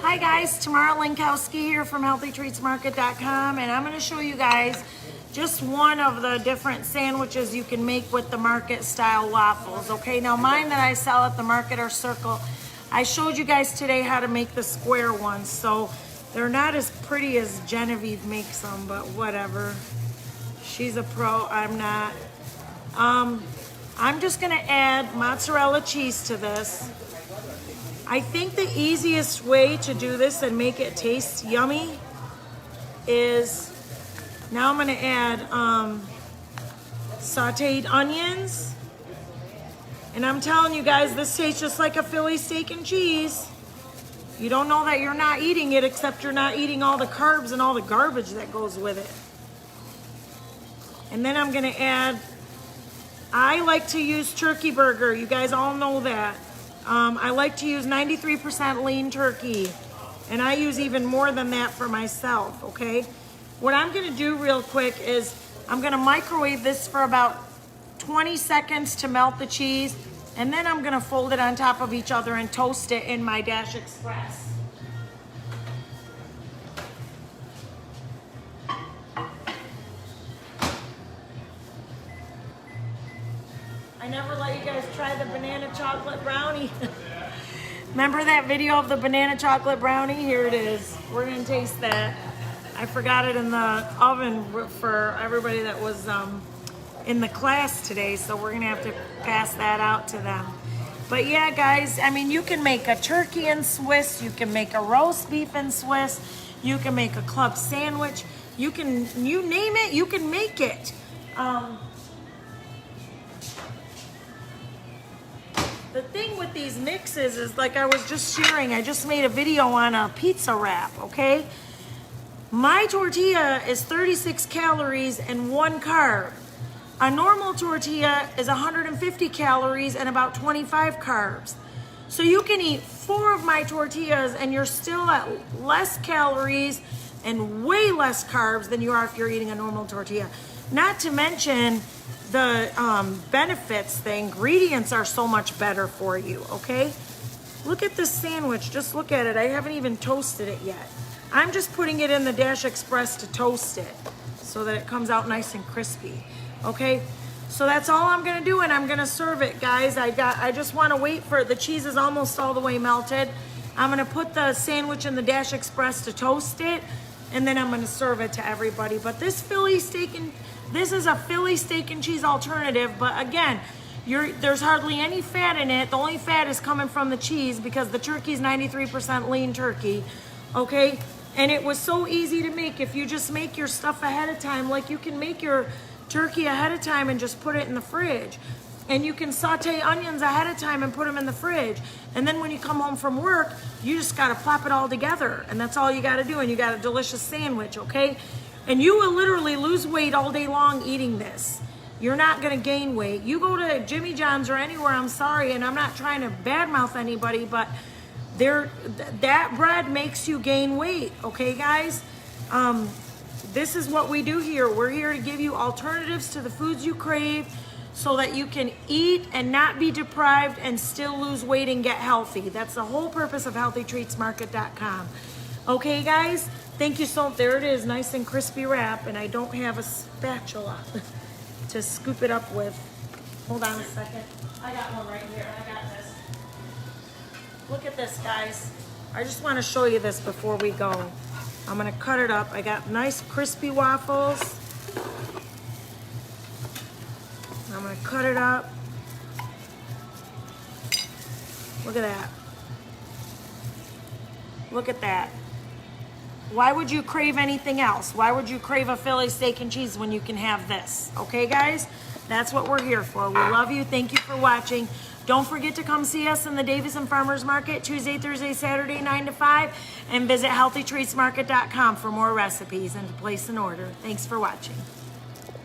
Hi guys, Tamara Linkowski here from HealthyTreatsMarket.com, and I'm going to show you guys just one of the different sandwiches you can make with the market style waffles. Okay, now mine that I sell at the market are circle. I showed you guys today how to make the square ones, so they're not as pretty as Genevieve makes them, but whatever. She's a pro, I'm not. I'm just going to add mozzarella cheese to this. I think the easiest way to do this and make it taste yummy is, now I'm going to add sauteed onions. And I'm telling you guys, this tastes just like a Philly steak and cheese. You don't know that you're not eating it, except you're not eating all the carbs and all the garbage that goes with it. And then I'm going to add, I like to use turkey burger. You guys all know that. I like to use 93% lean turkey, and I use even more than that for myself, okay? What I'm gonna do real quick is I'm gonna microwave this for about 20 seconds to melt the cheese, and then I'm gonna fold it on top of each other and toast it in my Dash Express. I never let you guys try the banana chocolate brownie. Remember that video of the banana chocolate brownie? Here it is. We're gonna taste that. I forgot it in the oven for everybody that was in the class today, so we're gonna have to pass that out to them. But yeah, guys, I mean, you can make a turkey in Swiss, you can make a roast beef in Swiss, you can make a club sandwich, you name it, you can make it. The thing with these mixes is, like I was just sharing, I just made a video on a pizza wrap, okay? My tortilla is 36 calories and 1 carb. A normal tortilla is 150 calories and about 25 carbs. So you can eat 4 of my tortillas and you're still at less calories and way less carbs than you are if you're eating a normal tortilla. Not to mention the benefits, the ingredients are so much better for you, okay? Look at this sandwich, just look at it. I haven't even toasted it yet. I'm just putting it in the Dash Express to toast it so that it comes out nice and crispy, okay? So that's all I'm gonna do, and I'm gonna serve it, guys. I just wanna wait for it. The cheese is almost all the way melted. I'm gonna put the sandwich in the Dash Express to toast it, and then I'm gonna serve it to everybody. But this is a Philly steak and cheese alternative, but again, there's hardly any fat in it. The only fat is coming from the cheese because the turkey is 93% lean turkey, okay? And it was so easy to make. If you just make your stuff ahead of time, like you can make your turkey ahead of time and just put it in the fridge. And you can saute onions ahead of time and put them in the fridge. And then when you come home from work, you just gotta plop it all together. And that's all you gotta do, and you got a delicious sandwich, okay? And you will literally lose weight all day long eating this. You're not gonna gain weight. You go to Jimmy John's or anywhere, I'm sorry, and I'm not trying to badmouth anybody, but that bread makes you gain weight, okay guys? This is what we do here. We're here to give you alternatives to the foods you crave so that you can eat and not be deprived and still lose weight and get healthy. That's the whole purpose of HealthyTreatsMarket.com. Okay guys? Thank you so much. There it is, nice and crispy wrap, and I don't have a spatula to scoop it up with. Hold on a second. I got one right here. I got this. Look at this, guys. I just want to show you this before we go. I'm going to cut it up. I got nice crispy waffles. I'm going to cut it up. Look at that. Look at that. Why would you crave anything else? Why would you crave a Philly steak and cheese when you can have this? Okay, guys? That's what we're here for. We love you. Thank you for watching. Don't forget to come see us in the Davison Farmers Market Tuesday, Thursday, Saturday, 9 to 5. And visit HealthyTreatsMarket.com for more recipes and to place an order. Thanks for watching.